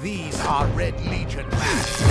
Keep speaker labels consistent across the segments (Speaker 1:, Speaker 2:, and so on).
Speaker 1: These are Red Legion lads.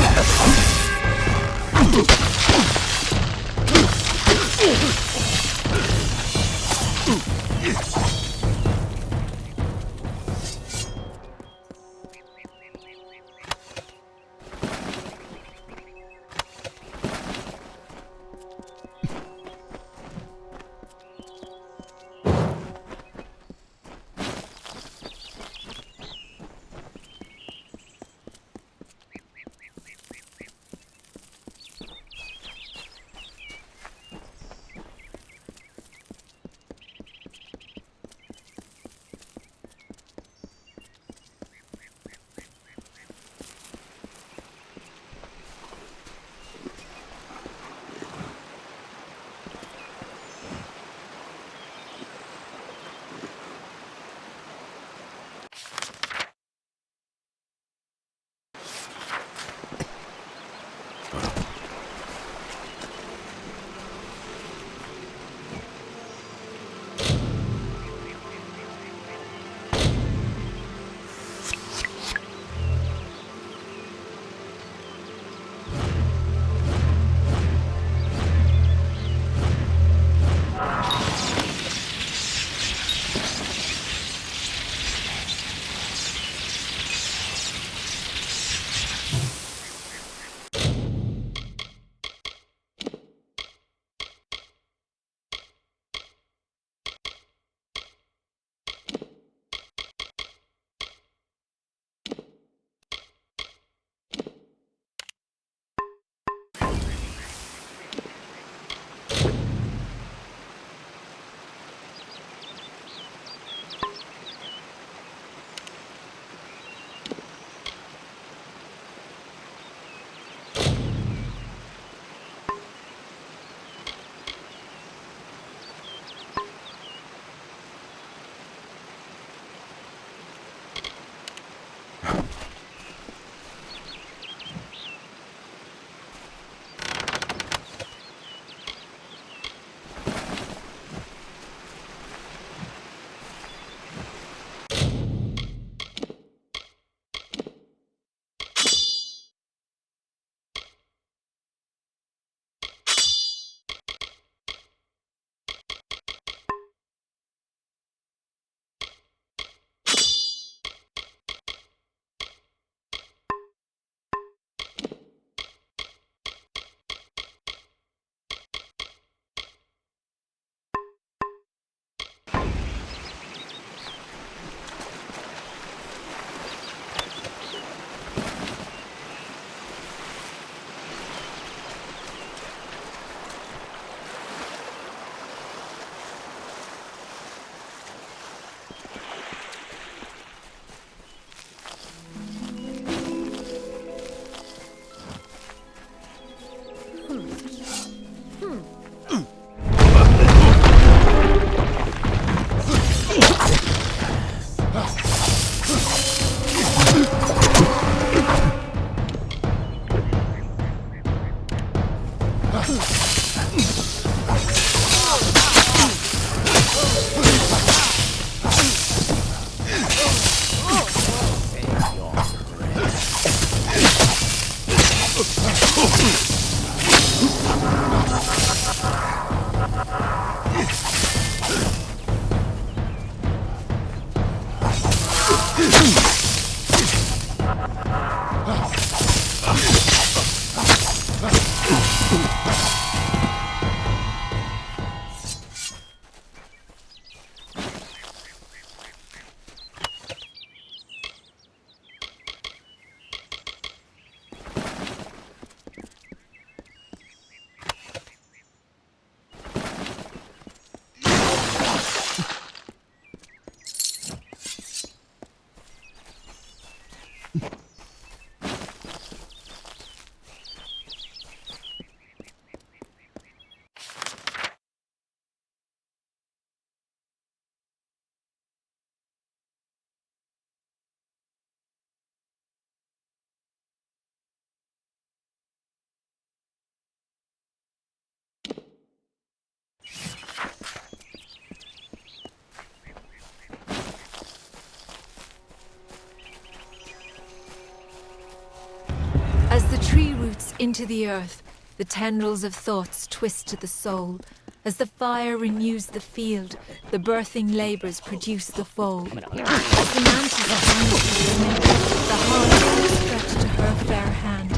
Speaker 2: Into the earth, the tendrils of thoughts twist to the soul. As the fire renews the field, the birthing labours produce the foal. As the mantis finds its mate, the heart is stretched to her fair hand.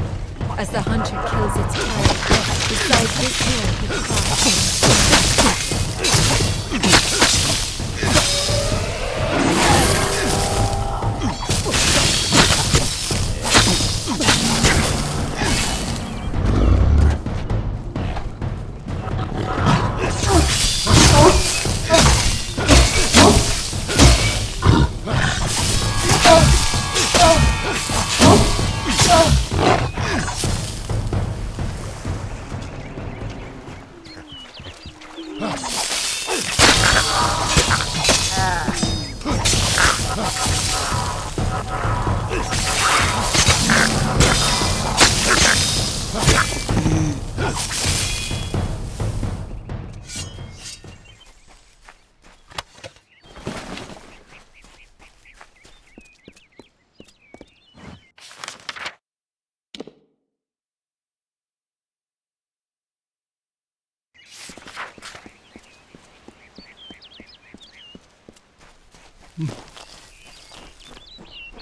Speaker 2: As the hunter kills its prey, beside his hair he crouches.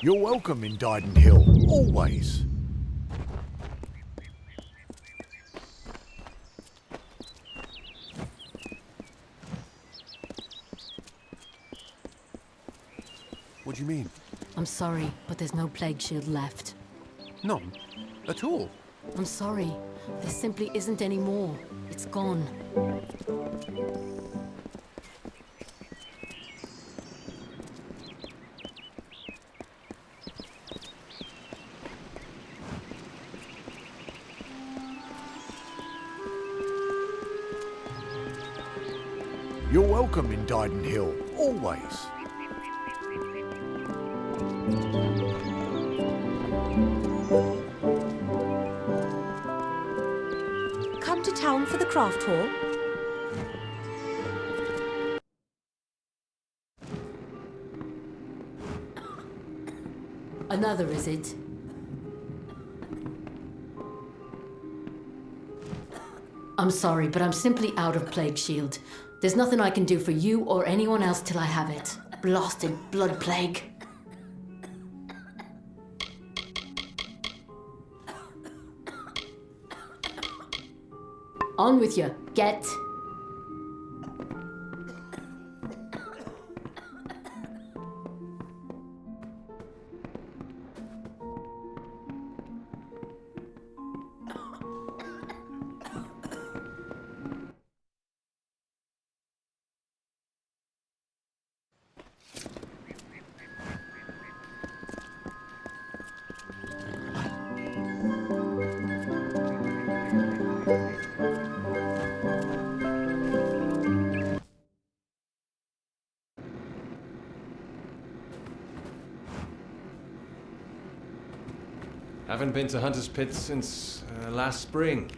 Speaker 1: You're welcome in Dyden Hill, always.
Speaker 3: What do you mean?
Speaker 4: I'm sorry, but there's no plague shield left.
Speaker 3: None? At all?
Speaker 4: I'm sorry. There simply isn't any more. It's gone.
Speaker 1: You're welcome in Dyden Hill, always.
Speaker 5: Come to town for the craft hall?
Speaker 4: Another, is it? I'm sorry, but I'm simply out of plague shield. There's nothing I can do for you or anyone else till I have it. Blasted blood plague. On with you. Get.
Speaker 6: Haven't been to Hunter's Pit since last spring.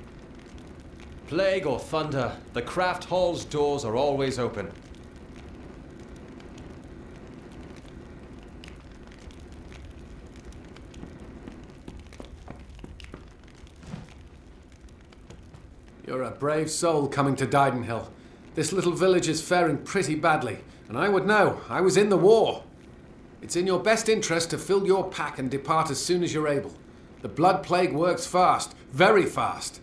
Speaker 6: Plague or thunder, the craft hall's doors are always open.
Speaker 7: You're a brave soul coming to Dyden Hill. This little village is faring pretty badly, and I would know. I was in the war. It's in your best interest to fill your pack and depart as soon as you're able. The blood plague works fast, very fast.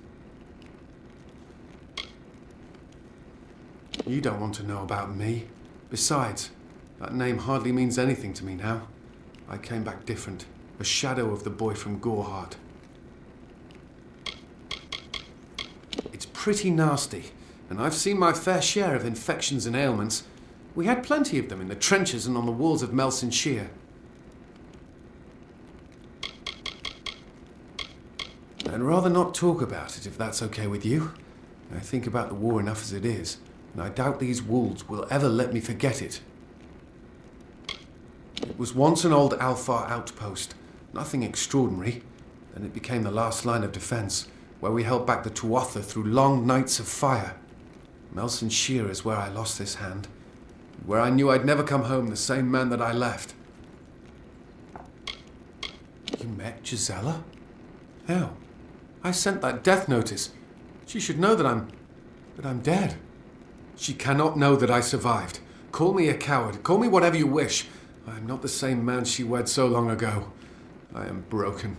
Speaker 7: You don't want to know about me. Besides, that name hardly means anything to me now. I came back different, a shadow of the boy from Goreheart. It's pretty nasty, and I've seen my fair share of infections and ailments. We had plenty of them in the trenches and on the walls of Melson Shear. I'd rather not talk about it, if that's okay with you. I think about the war enough as it is, and I doubt these wolves will ever let me forget it. It was once an old Alfar outpost, nothing extraordinary. Then it became the last line of defense, where we held back the Tuatha through long nights of fire. Melson Shear is where I lost this hand, where I knew I'd never come home the same man that I left. You met Gisela? How? I sent that death notice. She should know that I'm dead. She cannot know that I survived. Call me a coward. Call me whatever you wish. I am not the same man she wed so long ago. I am broken.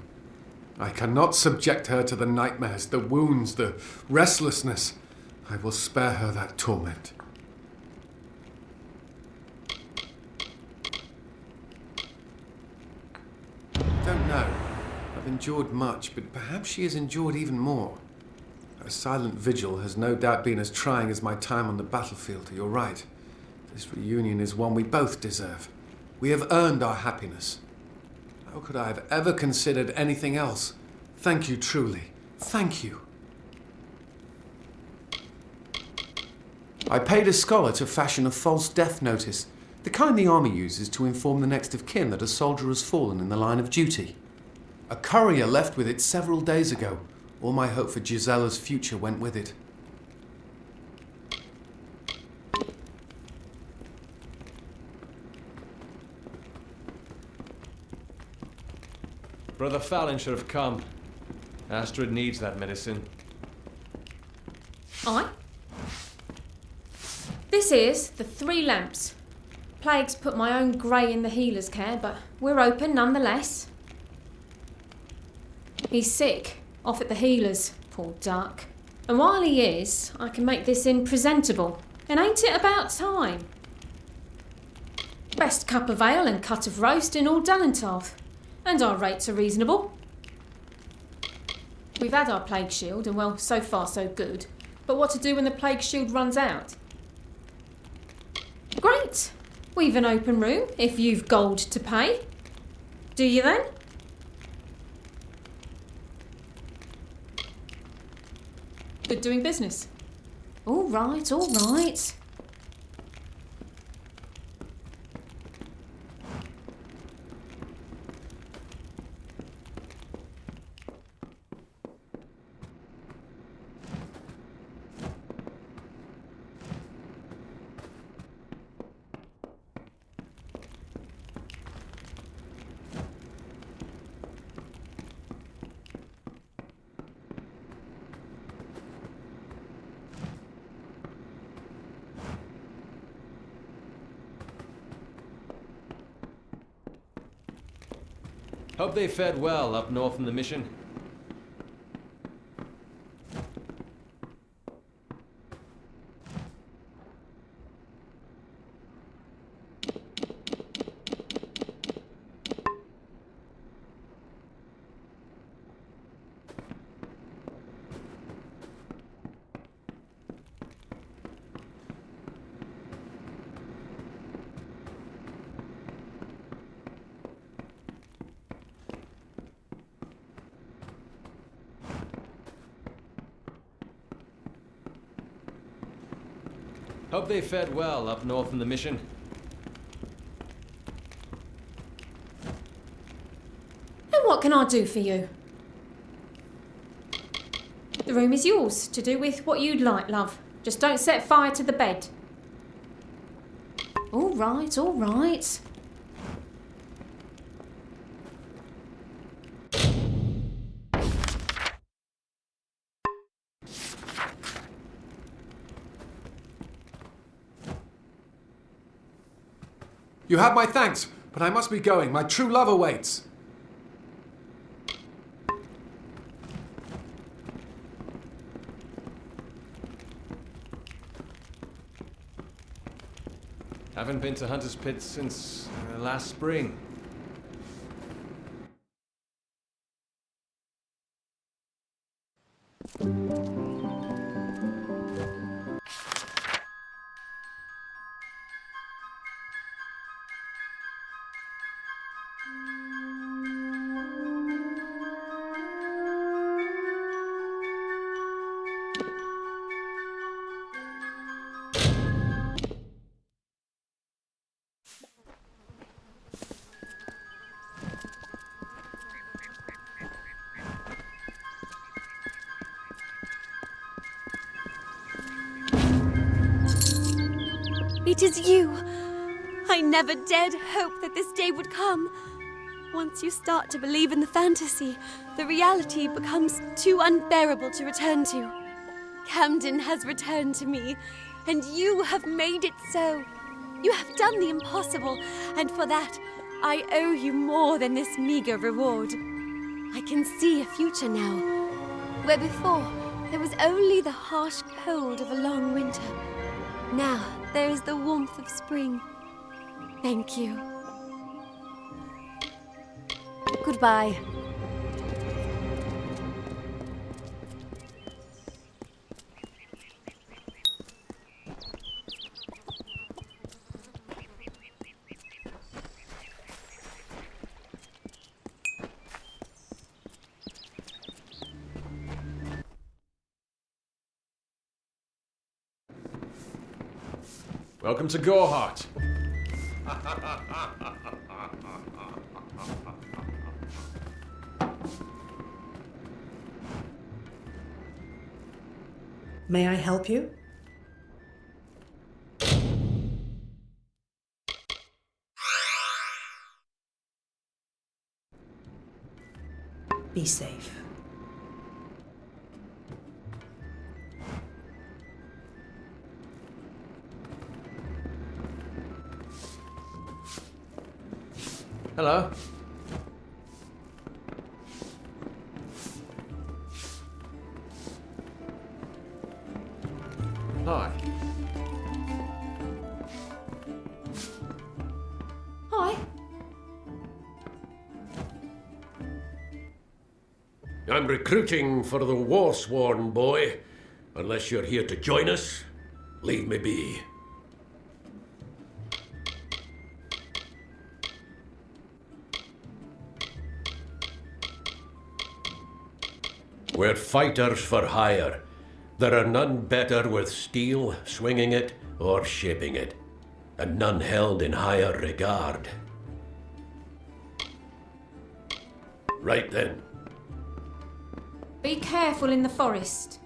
Speaker 7: I cannot subject her to the nightmares, the wounds, the restlessness. I will spare her that torment. I don't know. I've endured much, but perhaps she has endured even more. Her silent vigil has no doubt been as trying as my time on the battlefield. You're right. This reunion is one we both deserve. We have earned our happiness. How could I have ever considered anything else? Thank you, truly. Thank you. I paid a scholar to fashion a false death notice, the kind the army uses to inform the next of kin that a soldier has fallen in the line of duty. A courier left with it several days ago. All my hope for Gisella's future went with it.
Speaker 6: Brother Fallon should have come. Astrid needs that medicine.
Speaker 8: Aye. This is the 3 lamps. Plague's put my own grey in the healer's care, but we're open nonetheless. He's sick, off at the healer's, poor duck. And while he is, I can make this inn presentable. And ain't it about time? Best cup of ale and cut of roast in all Dallentov. And our rates are reasonable. We've had our plague shield, and well, so far so good. But what to do when the plague shield runs out? Great! We've an open room, if you've gold to pay. Do you then? Good doing business. All right, all right.
Speaker 6: Hope they fed well up north in the mission. Hope they fed well up north in the mission.
Speaker 8: And what can I do for you? The room is yours, to do with what you'd like, love. Just don't set fire to the bed. All right, all right.
Speaker 7: You have my thanks, but I must be going. My true love awaits.
Speaker 6: Haven't been to Hunter's Pit since last spring.
Speaker 5: It is you! I never dared hope that this day would come. Once you start to believe in the fantasy, the reality becomes too unbearable to return to. Camden has returned to me, and you have made it so. You have done the impossible, and for that, I owe you more than this meager reward. I can see a future now, where before there was only the harsh cold of a long winter. Now there is the warmth of spring. Thank you. Goodbye.
Speaker 6: Welcome to Gorehart.
Speaker 9: May I help you? Be safe.
Speaker 6: Hello. Hi.
Speaker 8: Hi.
Speaker 10: I'm recruiting for the war-sworn boy. Unless you're here to join us, leave me be. We're fighters for hire. There are none better with steel, swinging it, or shaping it, and none held in higher regard. Right then.
Speaker 8: Be careful in the forest.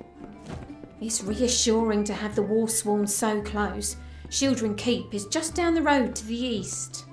Speaker 8: It's reassuring to have the Warsworn so close. Shieldren Keep is just down the road to the east.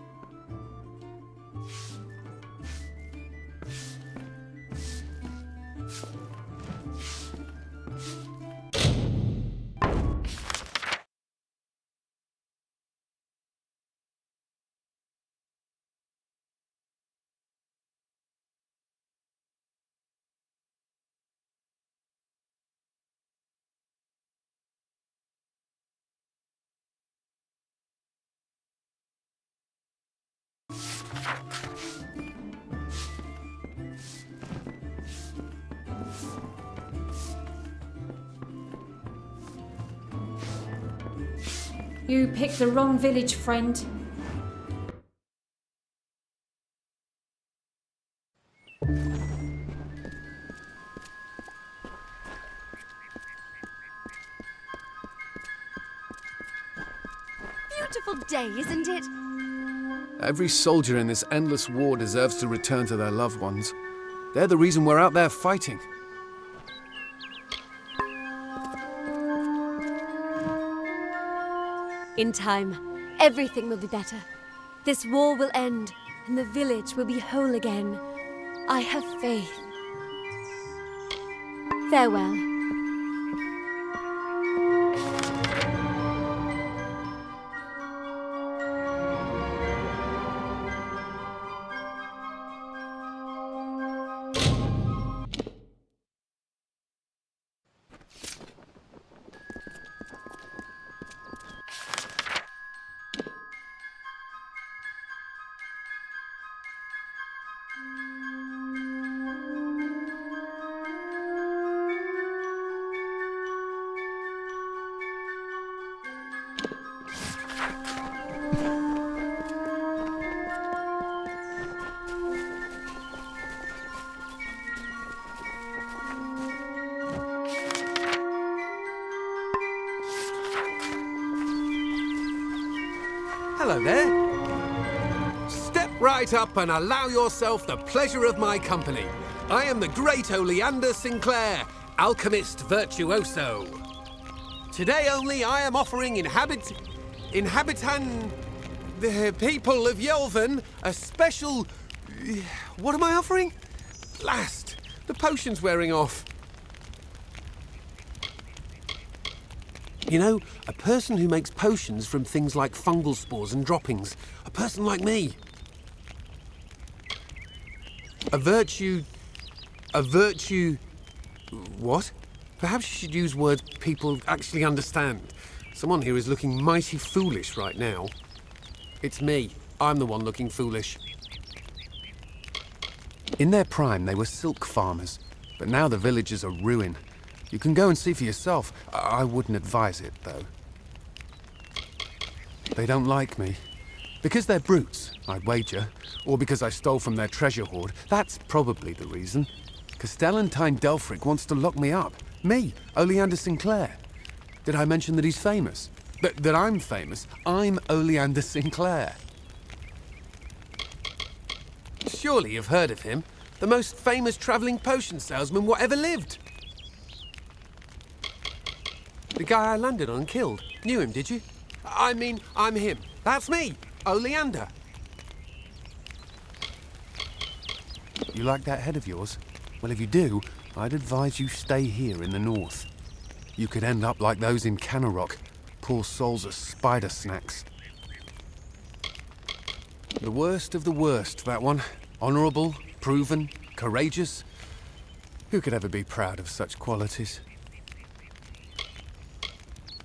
Speaker 8: You picked the wrong village, friend.
Speaker 5: Beautiful day, isn't it?
Speaker 7: Every soldier in this endless war deserves to return to their loved ones. They're the reason we're out there fighting.
Speaker 5: In time, everything will be better. This war will end, and the village will be whole again. I have faith. Farewell.
Speaker 3: Hello there. Step right up and allow yourself the pleasure of my company. I am the great Oleander Sinclair, alchemist virtuoso. Today only I am offering the people of Yelvan a special What am I offering? Blast! The potion's wearing off. You know, a person who makes potions from things like fungal spores and droppings. A person like me. A virtue... What? Perhaps you should use words people actually understand. Someone here is looking mighty foolish right now. It's me. I'm the one looking foolish.
Speaker 7: In their prime, they were silk farmers, but now the villages are ruin. You can go and see for yourself. I wouldn't advise it, though. They don't like me. Because they're brutes, I'd wager. Or because I stole from their treasure hoard. That's probably the reason. Castellantine Delphric wants to lock me up. Me, Oleander Sinclair. Did I mention that he's famous? That I'm famous? I'm Oleander Sinclair.
Speaker 3: Surely you've heard of him. The most famous travelling potion salesman whatever lived. The guy I landed on and killed. Knew him, did you? I mean, I'm him. That's me, Oleander.
Speaker 7: You like that head of yours? Well, if you do, I'd advise you stay here in the north. You could end up like those in Canarok. Poor souls are spider snacks. The worst of the worst, that one. Honourable, proven, courageous. Who could ever be proud of such qualities?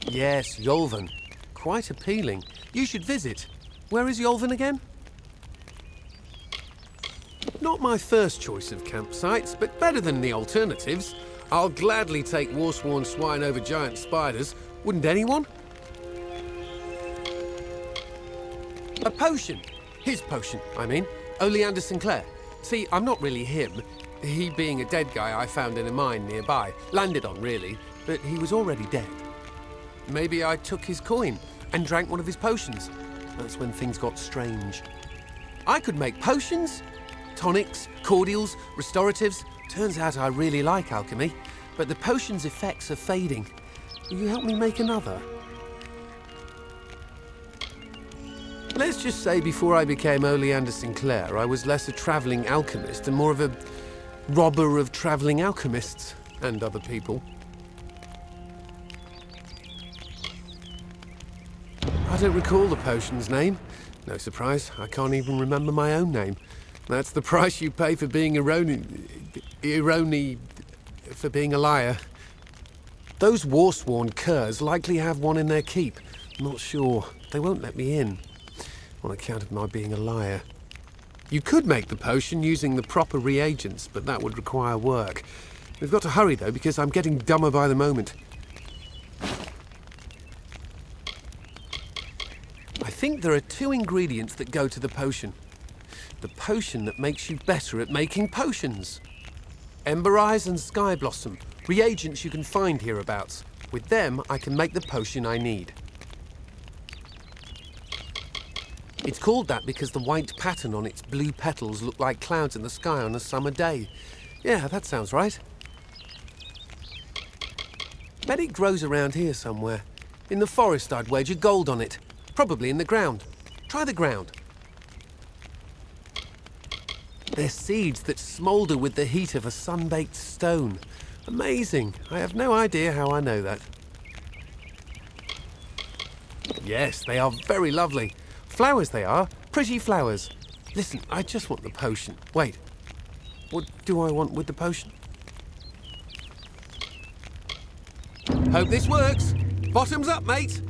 Speaker 3: Yes, Yolvan. Quite appealing. You should visit. Where is Yolvan again? Not my first choice of campsites, but better than the alternatives. I'll gladly take war-sworn swine over giant spiders. Wouldn't anyone? A potion. His potion, I mean. Oleander Sinclair. See, I'm not really him. He being a dead guy I found in a mine nearby. Landed on, really, but he was already dead. Maybe I took his coin and drank one of his potions. That's when things got strange. I could make potions, tonics, cordials, restoratives. Turns out I really like alchemy, but the potion's effects are fading. Will you help me make another? Let's just say before I became Oleander Sinclair, I was less a travelling alchemist and more of a robber of travelling alchemists and other people. I don't recall the potion's name. No surprise, I can't even remember my own name. That's the price you pay for being for being a liar. Those war-sworn curs likely have one in their keep. Not sure. They won't let me in, on account of my being a liar. You could make the potion using the proper reagents, but that would require work. We've got to hurry, though, because I'm getting dumber by the moment. I think there are 2 ingredients that go to the potion. The potion that makes you better at making potions. Ember Eyes and Sky Blossom, reagents you can find hereabouts. With them, I can make the potion I need. It's called that because the white pattern on its blue petals look like clouds in the sky on a summer day. Yeah, that sounds right. Bet it grows around here somewhere. In the forest, I'd wager gold on it. Probably in the ground. Try the ground. They're seeds that smoulder with the heat of a sun-baked stone. Amazing. I have no idea how I know that. Yes, they are very lovely. Flowers they are. Pretty flowers. Listen, I just want the potion. Wait. What do I want with the potion? Hope this works. Bottoms up, mate.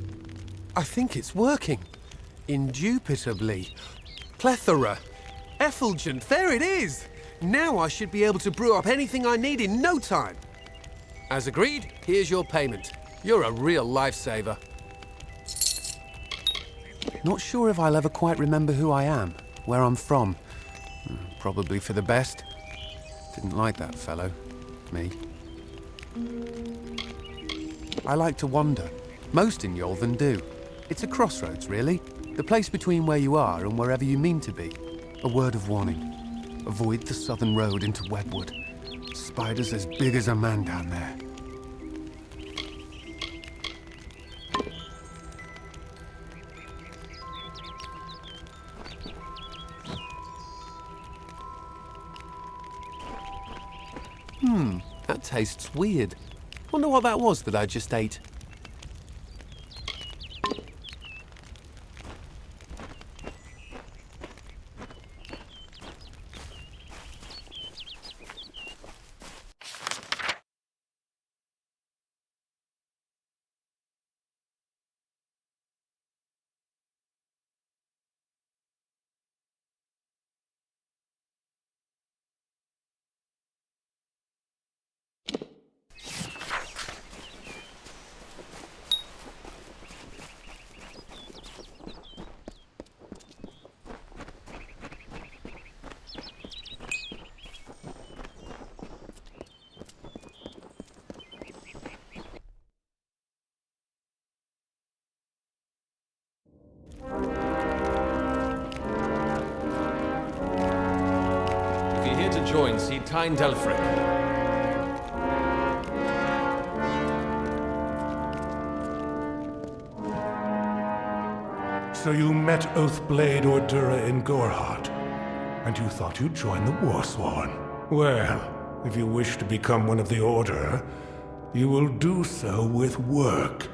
Speaker 3: I think it's working. Indubitably. Plethora. Effulgent. There it is. Now I should be able to brew up anything I need in no time. As agreed, here's your payment. You're a real lifesaver.
Speaker 7: Not sure if I'll ever quite remember who I am, where I'm from. Probably for the best. Didn't like that fellow. Me. I like to wander. Most in Yolvan do. It's a crossroads, really. The place between where you are and wherever you mean to be. A word of warning. Avoid the southern road into Webwood. Spiders as big as a man down there.
Speaker 3: That tastes weird. Wonder what that was that I just ate.
Speaker 6: If you're here to join, see Tyne Delfric.
Speaker 11: So you met Oathblade Ordura in Gorehart, and you thought you'd join the Warsworn. Well, if you wish to become one of the Order, you will do so with work.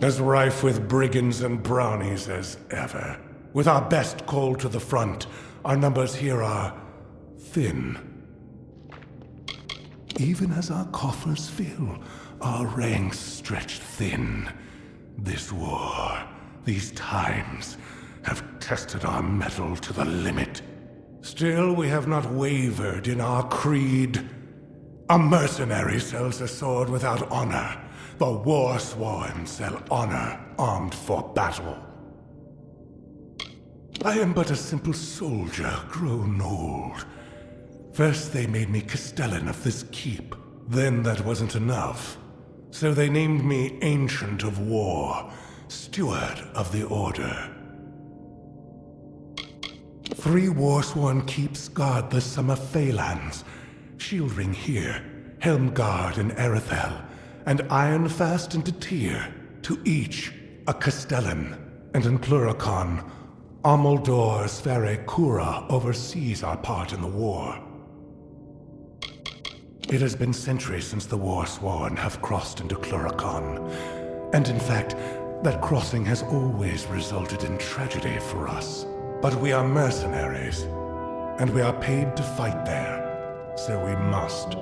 Speaker 11: As rife with brigands and brownies as ever. With our best called to the front, our numbers here are thin. Even as our coffers fill, our ranks stretch thin. This war, these times, have tested our mettle to the limit. Still, we have not wavered in our creed. A mercenary sells a sword without honor. The Warsworn sell honor armed for battle. I am but a simple soldier grown old. First they made me Castellan of this keep. Then that wasn't enough. So they named me Ancient of War, Steward of the Order. 3 Warsworn keeps guard the summer Phalanx. Shieldring here, Helmguard in Erethel, and Ironfast and Detir, to each a Castellan, and in Pluricon, Amalur Sfere Cura oversees our part in the war. It has been centuries since the Warsworn have crossed into Pluricon, and in fact, that crossing has always resulted in tragedy for us. But we are mercenaries, and we are paid to fight there, so we must.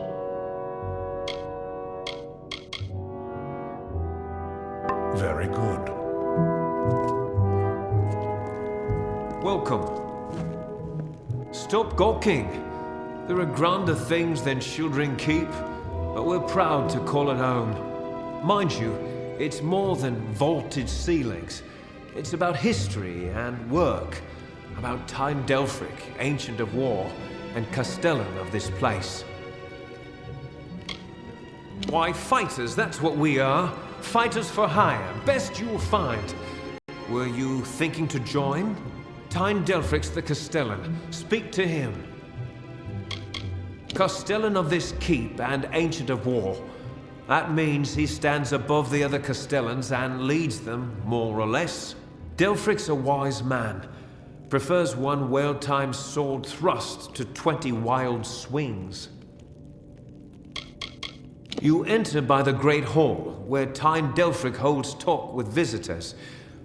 Speaker 11: Very good.
Speaker 12: Welcome. Stop gawking. There are grander things than Shieldring Keep, but we're proud to call it home. Mind you, it's more than vaulted ceilings. It's about history and work, about Tyne Delfric, Ancient of War, and Castellan of this place. Why, fighters, that's what we are. Fighters for hire, best you'll find. Were you thinking to join? Tyne Delfric's the Castellan. Speak to him. Castellan of this keep and Ancient of War. That means he stands above the other Castellans and leads them, more or less. Delfric's a wise man. Prefers one well-timed sword thrust to 20 wild swings. You enter by the Great Hall, where Tyne Delfric holds talk with visitors.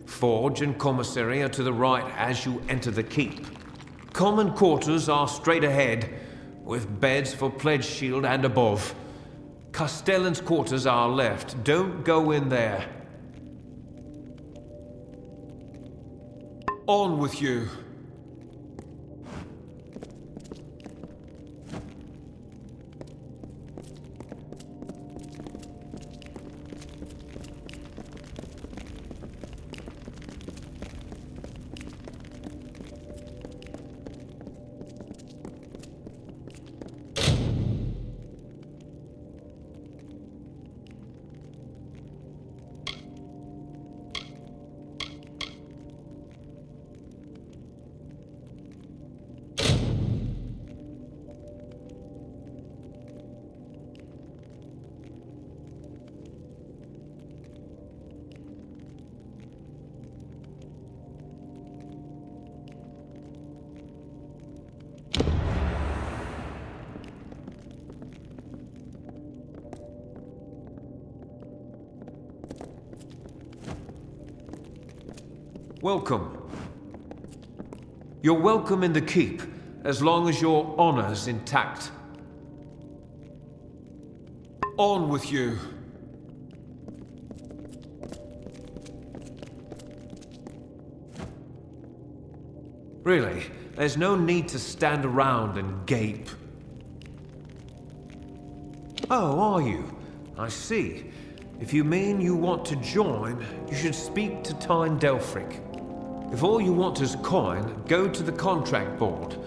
Speaker 12: Forge and commissary are to the right as you enter the keep. Common quarters are straight ahead, with beds for Pledge Shield and above. Castellan's quarters are left. Don't go in there. On with you. Welcome. You're welcome in the keep, as long as your honor's intact. On with you. Really, there's no need to stand around and gape. Oh, are you? I see. If you mean you want to join, you should speak to Tyne Delphric. If all you want is coin, go to the contract board.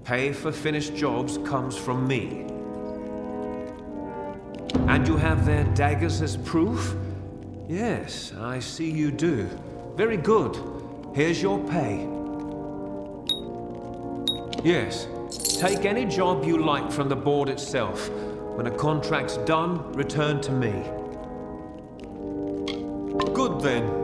Speaker 12: Pay for finished jobs comes from me. And you have their daggers as proof? Yes, I see you do. Very good. Here's your pay. Yes, take any job you like from the board itself. When a contract's done, return to me. Good then.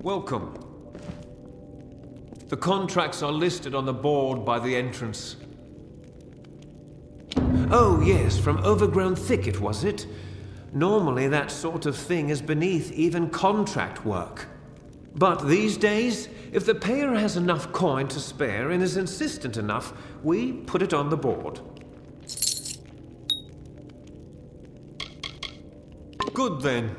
Speaker 12: Welcome. The contracts are listed on the board by the entrance. Oh, yes, from overgrown thicket, was it? Normally that sort of thing is beneath even contract work. But these days, if the payer has enough coin to spare and is insistent enough, we put it on the board. Good then.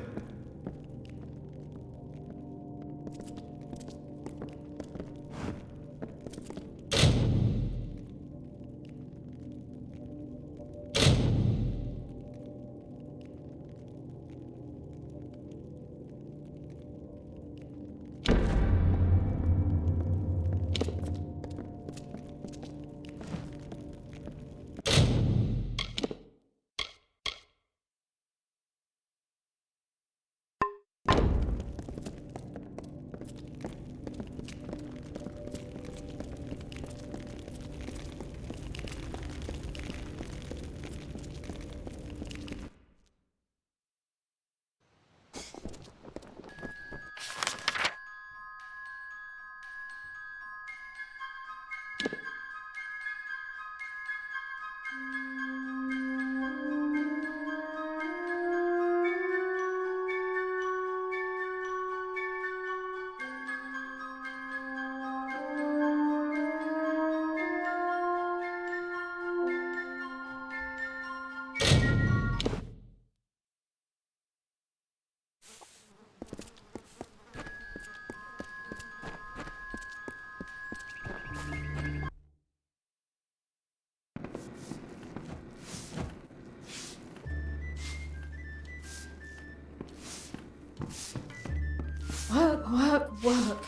Speaker 8: Work, work, work.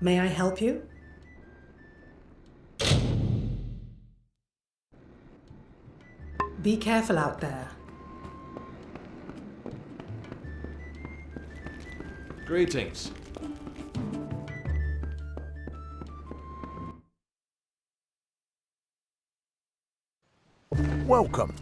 Speaker 9: May I help you? Be careful out there.
Speaker 6: Greetings.
Speaker 1: Welcome.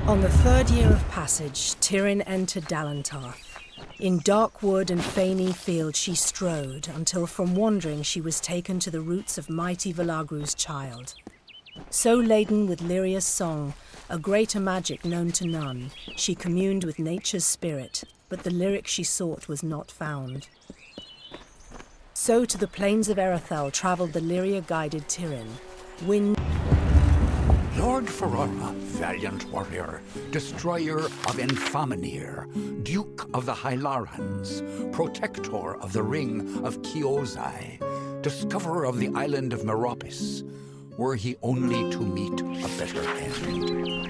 Speaker 9: On the third year of passage, Tyrion entered Dalantarth. In dark wood and fany field she strode, until from wandering she was taken to the roots of mighty Velagru's child. So laden with Lyria's song, a greater magic known to none, she communed with nature's spirit, but the lyric she sought was not found. So to the plains of Erethel travelled the Lyria-guided Tyrion.
Speaker 1: Lord Ferrara, valiant warrior, destroyer of Infaminir, Duke of the Hylarans, protector of the Ring of Chiosai, discoverer of the island of Meropis, were he only to meet a better end.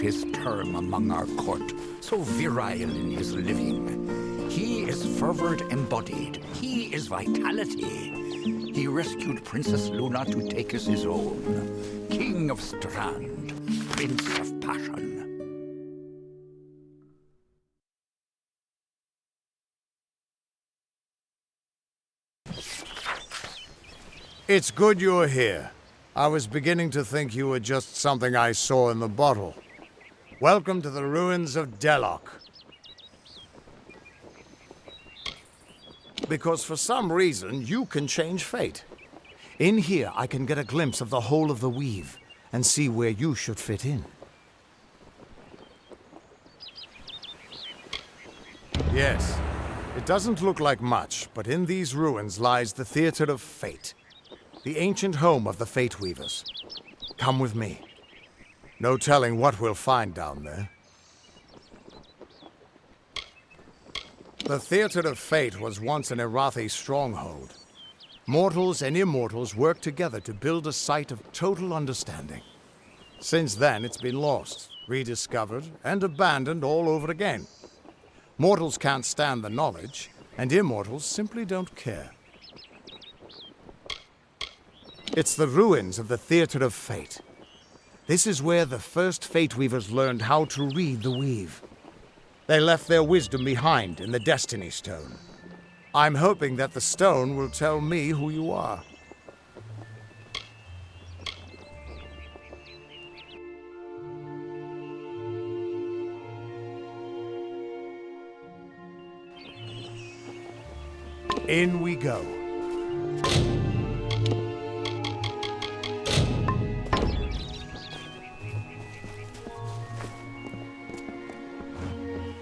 Speaker 1: his term among our court, so virile in his living. He is fervor embodied. He is vitality. He rescued Princess Luna to take as his own. King of Strand, Prince of Passion.
Speaker 13: It's good you're here. I was beginning to think you were just something I saw in the bottle. Welcome to the ruins of Delok. Because for some reason, you can change fate. In here, I can get a glimpse of the whole of the weave and see where you should fit in. Yes, it doesn't look like much, but in these ruins lies the Theater of Fate. The ancient home of the Fate Weavers. Come with me. No telling what we'll find down there. The Theater of Fate was once an Irathi stronghold. Mortals and immortals worked together to build a site of total understanding. Since then, it's been lost, rediscovered, and abandoned all over again. Mortals can't stand the knowledge, and immortals simply don't care. It's the ruins of the Theater of Fate. This is where the first Fate Weavers learned how to read the weave. They left their wisdom behind in the Destiny Stone. I'm hoping that the stone will tell me who you are. In we go.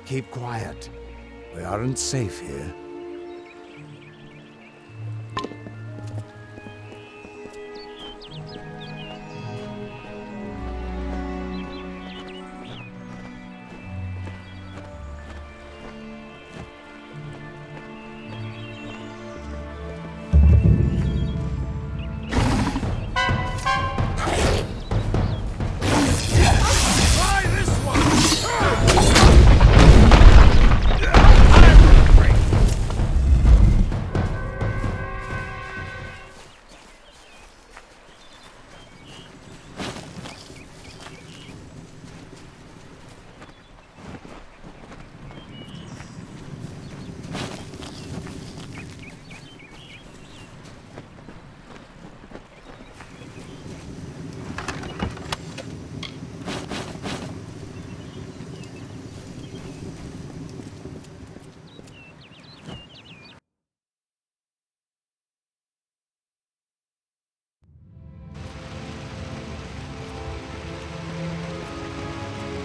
Speaker 13: Keep quiet. We aren't safe here.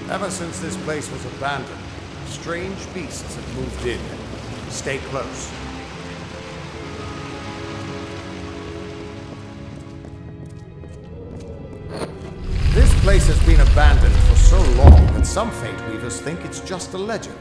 Speaker 13: Ever since this place was abandoned, strange beasts have moved in. Stay close. This place has been abandoned for so long that some Fate Weavers think it's just a legend.